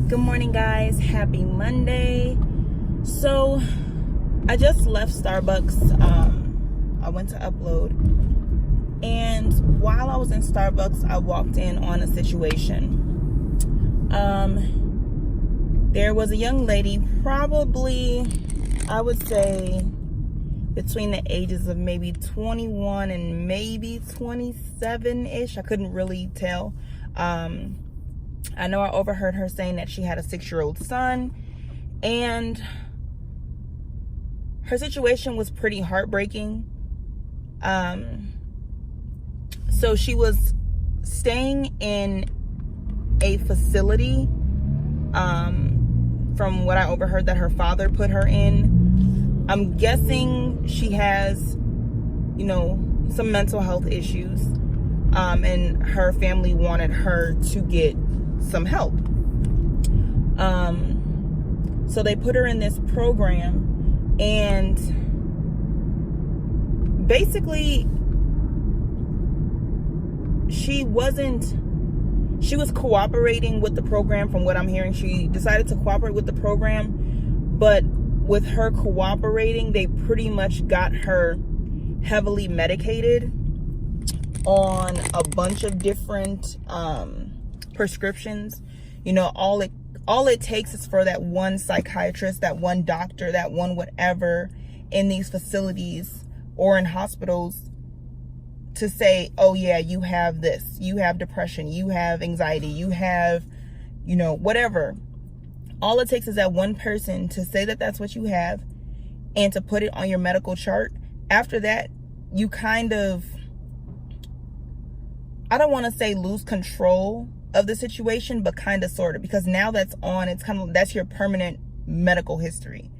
Good morning, guys. Happy Monday. So I just left Starbucks. I went to upload, and while I was in Starbucks, I walked in on a situation. There was a young lady, probably I would say between the ages of maybe 21 and maybe 27-ish. I couldn't really tell. I know I overheard her saying that she had a 6-year-old son, and her situation was pretty heartbreaking. So she was staying in a facility, from what I overheard that her father put her in. I'm guessing she has, some mental health issues, and her family wanted her to get some help. So they put her in this program, and basically she was cooperating with the program. From what I'm hearing, she decided to cooperate with the program, but with her cooperating, they pretty much got her heavily medicated on a bunch of different prescriptions. All it takes is for that one psychiatrist, that one doctor, that one whatever in these facilities or in hospitals to say, oh yeah, you have this, you have depression, you have anxiety, you have, whatever. All it takes is that one person to say that that's what you have and to put it on your medical chart. After that, you kind of, I don't want to say lose control of the situation, but kind of sort of, because now that's that's your permanent medical history.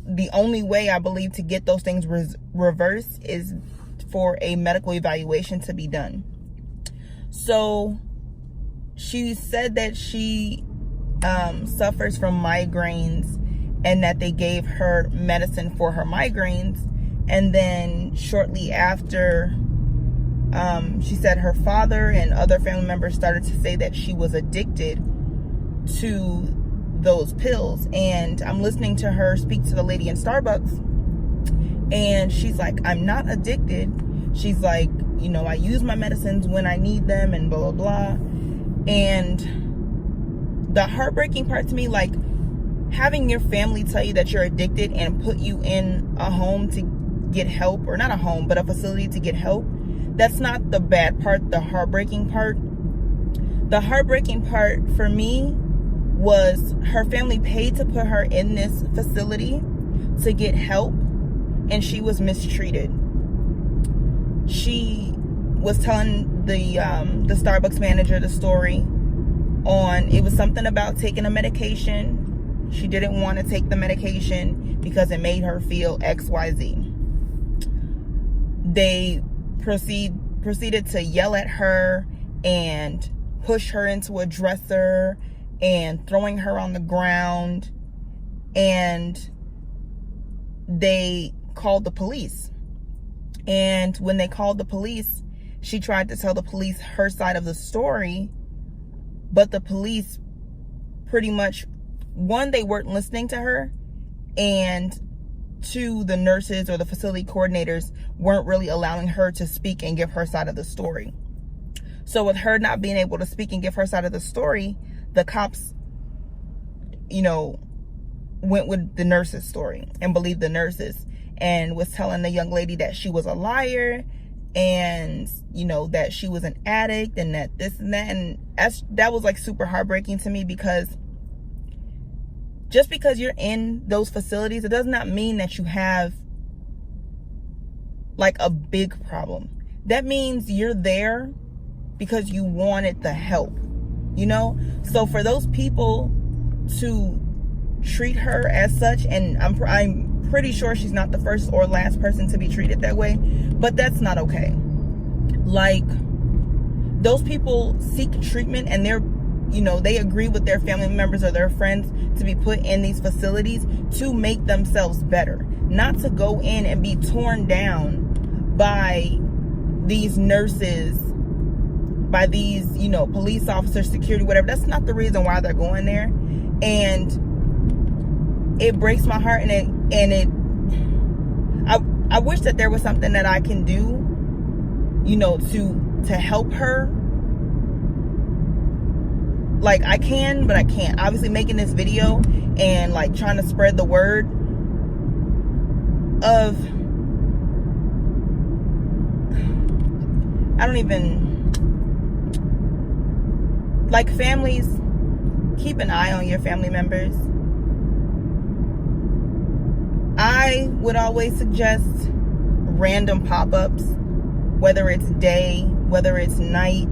The only way I believe to get those things reversed is for a medical evaluation to be done. So she said that she suffers from migraines, and that they gave her medicine for her migraines, and then shortly after, she said her father and other family members started to say that she was addicted to those pills. And I'm listening to her speak to the lady in Starbucks, and she's like, I'm not addicted. She's like, I use my medicines when I need them, and blah, blah, blah. And the heartbreaking part to me, like, having your family tell you that you're addicted and put you in a home to get help, or not a home, but a facility to get help. That's not the bad part, the heartbreaking part. The heartbreaking part for me was her family paid to put her in this facility to get help, and she was mistreated. She was telling the Starbucks manager the story on, it was something about taking a medication. She didn't want to take the medication because it made her feel XYZ. They proceeded to yell at her and push her into a dresser and throwing her on the ground, and they called the police. And when they called the police, she tried to tell the police her side of the story, but the police pretty much, one, they weren't listening to her, and two, the nurses or the facility coordinators weren't really allowing her to speak and give her side of the story. So with her not being able to speak and give her side of the story, the cops, went with the nurses' story and believed the nurses, and was telling the young lady that she was a liar, and that she was an addict, and that this and that. And that was like super heartbreaking to me, because just because you're in those facilities, it does not mean that you have like a big problem. That means you're there because you wanted the help, So for those people to treat her as such, and I'm pretty sure she's not the first or last person to be treated that way, but that's not okay. Like, those people seek treatment, and they agree with their family members or their friends to be put in these facilities to make themselves better, not to go in and be torn down by these nurses by these, you know, police officers, security, whatever. That's not the reason why they're going there. And it breaks my heart, I wish that there was something that I can do, you know, to help her. Like, I can, but I can't. Obviously, making this video and like trying to spread the word of, I don't even, like, families, keep an eye on your family members. I would always suggest random pop-ups, whether it's day, whether it's night.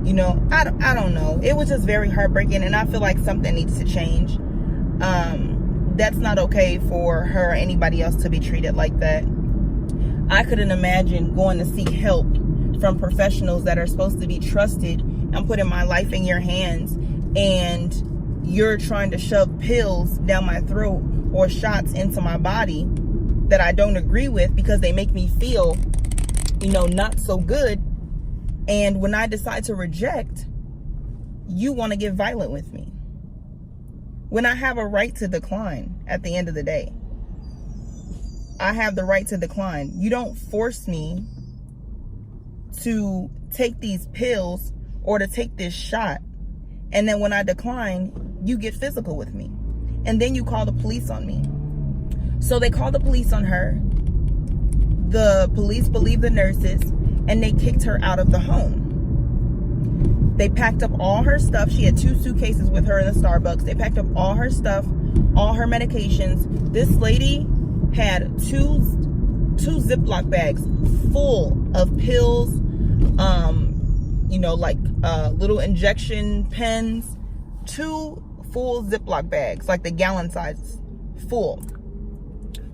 You know, I don't know. It was just very heartbreaking, and I feel like something needs to change. That's not okay for her or anybody else to be treated like that. I couldn't imagine going to seek help from professionals that are supposed to be trusted. I'm putting my life in your hands, and you're trying to shove pills down my throat or shots into my body that I don't agree with because they make me feel, you know, not so good. And when I decide to reject, you want to get violent with me. When I have a right to decline at the end of the day. I have the right to decline. You don't force me to take these pills or to take this shot. And then when I decline, you get physical with me. And then you call the police on me. So they called the police on her. The police believed the nurses, and they kicked her out of the home. They packed up all her stuff. She had 2 suitcases with her in the Starbucks. They packed up all her stuff, all her medications. This lady had two Ziploc bags full of pills, you know, like little injection pens, 2 full Ziploc bags, like the gallon sizes, full,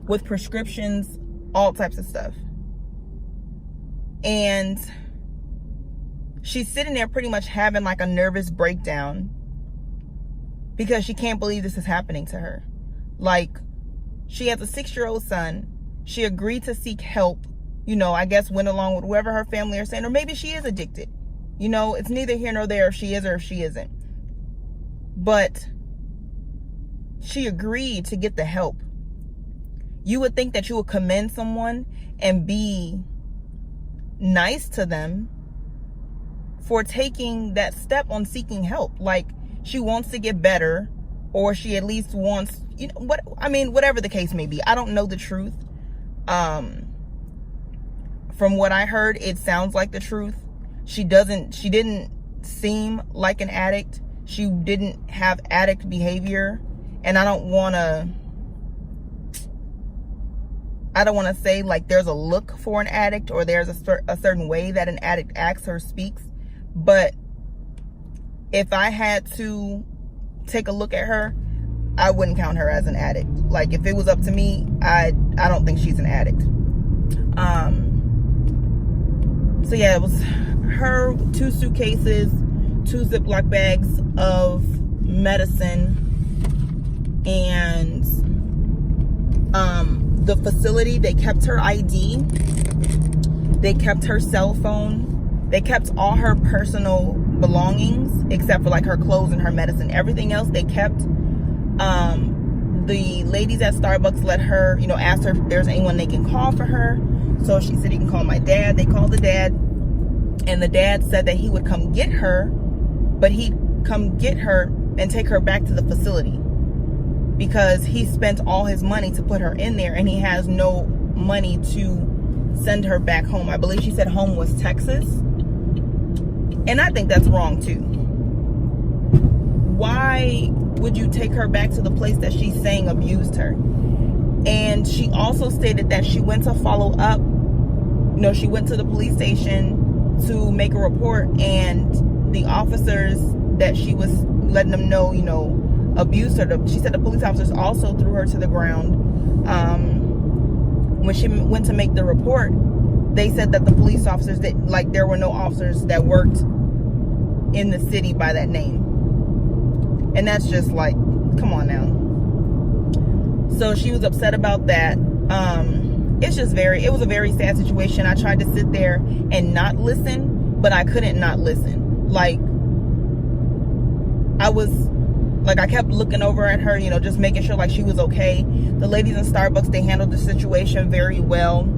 with prescriptions, all types of stuff. And she's sitting there pretty much having like a nervous breakdown because she can't believe this is happening to her. Like, she has a 6-year-old son. She agreed to seek help, you know, I guess went along with whoever her family are saying, or maybe she is addicted. You know, it's neither here nor there if she is or if she isn't. But she agreed to get the help. You would think that you would commend someone and be nice to them for taking that step on seeking help. Like, she wants to get better, or she at least wants, you know, what I mean, whatever the case may be. I don't know the truth. From what I heard, it sounds like the truth. She didn't seem like an addict. She didn't have addict behavior, and I don't want to say like there's a look for an addict or there's a certain way that an addict acts or speaks. But if I had to take a look at her, I wouldn't count her as an addict. Like, if it was up to me, I don't think she's an addict. So yeah, it was her 2 suitcases, 2 Ziploc bags of medicine, and the facility, they kept her ID, they kept her cell phone, they kept all her personal belongings except for like her clothes and her medicine. Everything else they kept. The ladies at Starbucks let her, you know, asked her if there's anyone they can call for her. So she said, you can call my dad. They called the dad, and the dad said that he would come get her, but he'd come get her and take her back to the facility because he spent all his money to put her in there, and he has no money to send her back home. I believe she said home was Texas. And I think that's wrong too. Why would you take her back to the place that she's saying abused her? And she also stated that she went to follow up. You know, she went to the police station to make a report, and the officers that she was letting them know, you know, abused her. She said the police officers also threw her to the ground. When she went to make the report, they said that the police officers, that like there were no officers that worked in the city by that name. And that's just like, come on now. So she was upset about that. It was a very sad situation. I tried to sit there and not listen, but I couldn't not listen. Like, I kept looking over at her, you know, just making sure like she was okay. The ladies in Starbucks, they handled the situation very well.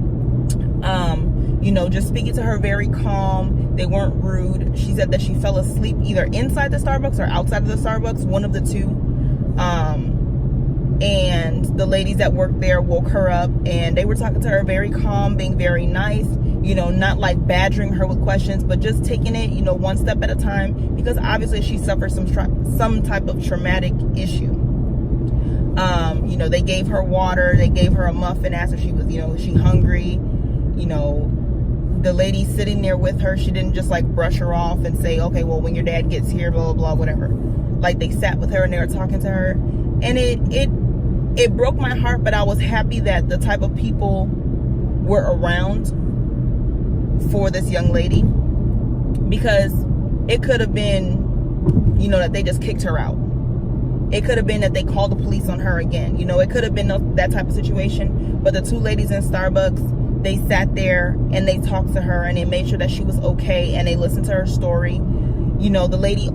You know, just speaking to her very calm. They weren't rude. She said that she fell asleep either inside the Starbucks or outside of the Starbucks, one of the two. And the ladies that worked there woke her up, and they were talking to her very calm, being very nice, you know, not like badgering her with questions, but just taking it, you know, one step at a time, because obviously she suffered some type of traumatic issue. You know, they gave her water, they gave her a muffin, asked if she was, you know, was she hungry. You know, the lady sitting there with her, she didn't just like brush her off and say, okay, well, when your dad gets here, blah, blah, blah, whatever. Like, they sat with her and they were talking to her, and it broke my heart, but I was happy that the type of people were around for this young lady, because it could have been, you know, that they just kicked her out. It could have been that they called the police on her again. You know, it could have been that type of situation. But the two ladies in Starbucks, they sat there and they talked to her, and they made sure that she was okay, and they listened to her story. You know, the lady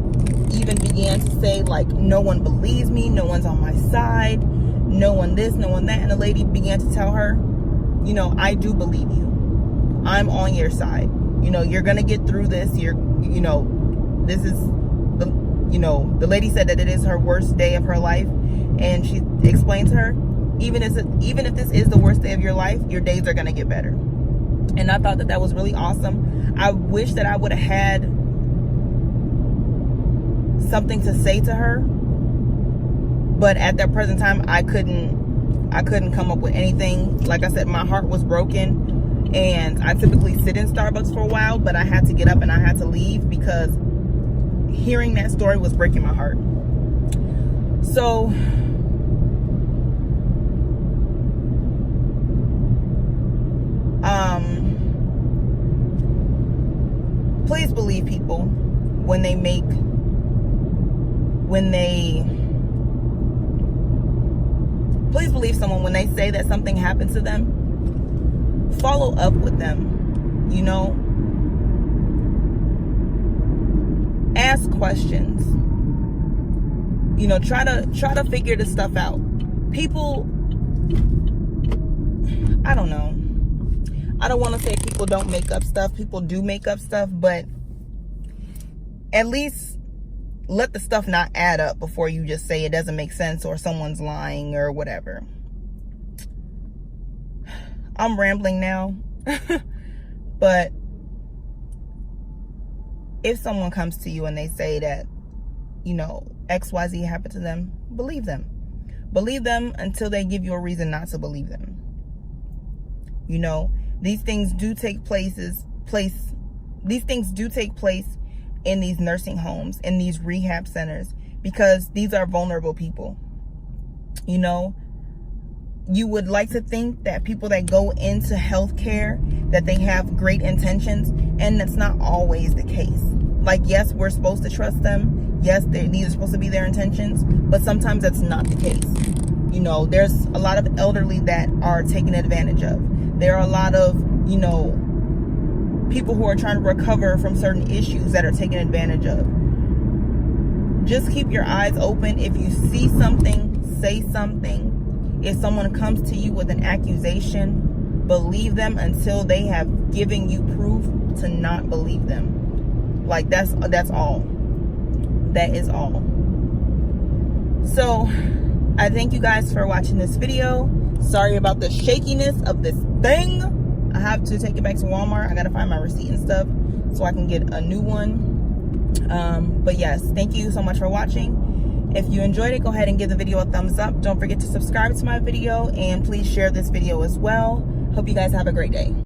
even began to say, like, no one believes me, no one's on my side, no one this, no one that. And the lady began to tell her, you know, I do believe you. I'm on your side. You know, you're going to get through this. You know, this is, you know, the lady said that it is her worst day of her life. And she explained to her, even if this is the worst day of your life, your days are going to get better. And I thought that that was really awesome. I wish that I would have had something to say to her, but at that present time, I couldn't come up with anything. Like I said, my heart was broken, and I typically sit in Starbucks for a while, but I had to get up and I had to leave because hearing that story was breaking my heart. So please believe people please believe someone when they say that something happened to them. Follow up with them, you know. Ask questions. You know, try to figure this stuff out. People, I don't know. I don't want to say people don't make up stuff. People do make up stuff, but at least let the stuff not add up before you just say it doesn't make sense or someone's lying or whatever. I'm rambling now. But if someone comes to you and they say that, you know, XYZ happened to them, believe them. Believe them until they give you a reason not to believe them. You know, these things do take place in these nursing homes, in these rehab centers, because these are vulnerable people. You know, you would like to think that people that go into healthcare, that they have great intentions, and that's not always the case. Like, yes, we're supposed to trust them. Yes, these are supposed to be their intentions, but sometimes that's not the case. You know, there's a lot of elderly that are taken advantage of. There are a lot of, you know, people who are trying to recover from certain issues that are taken advantage of. Just keep your eyes open. If you see something, say something. If someone comes to you with an accusation, believe them until they have given you proof to not believe them. Like, that's all. That is all. So I thank you guys for watching this video. Sorry about the shakiness of this thing. I have to take it back to Walmart. I gotta find my receipt and stuff so I can get a new one. But yes, thank you so much for watching. If you enjoyed it, go ahead and give the video a thumbs up. Don't forget to subscribe to my video, and please share this video as well. Hope you guys have a great day.